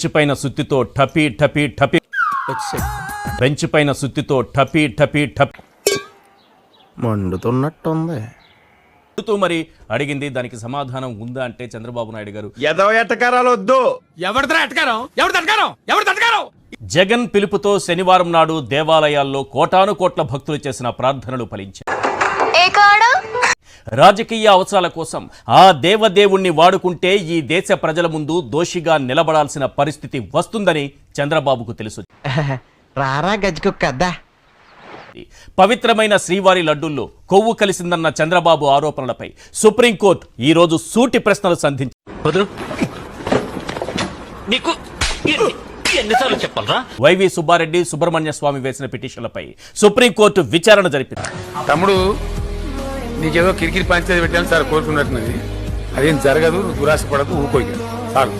బెంచిపైన సుత్తితో టపీ టపీ టపీ బెంచిపైన సుత్తితో టపీ టపీ టపీ మండుతున్నట్టుంది. మరి అడిగింది, దానికి సమాధానం ఉందా అంటే చంద్రబాబు నాయుడు గారు జగన్ పిలుపుతో శనివారం నాడు దేవాలయాల్లో కోటాను కోట్ల భక్తులు చేసిన ప్రార్థనలు ఫలించాయి. రాజకీయ అవసరాల కోసం ఆ దేవదేవుణ్ణి వాడుకుంటే ఈ దేశ ప్రజల ముందు దోషిగా నిలబడాల్సిన పరిస్థితి వస్తుందని చంద్రబాబుకు తెలుసు. రారా గజ్జుకుక్కద్దా. పవిత్రమైన శ్రీవారి లడ్డూల్లో కొవ్వు కలిసిందన్న చంద్రబాబు ఆరోపణలపై సుప్రీంకోర్టు ఈ రోజు సూటి ప్రశ్నలు సంధించింది. వైవి సుబ్బారెడ్డి, సుబ్రహ్మణ్య స్వామి వేసిన పిటిషన్లపై సుప్రీంకోర్టు విచారణ జరిపింది. తమ్ముడు, నీకేదో కిరికిరి పంచేది పెట్టాను సార్ కోరుకున్నట్టున్నది. అదేం జరగదు, దురాశ పడదు, ఊకోయి చాలు.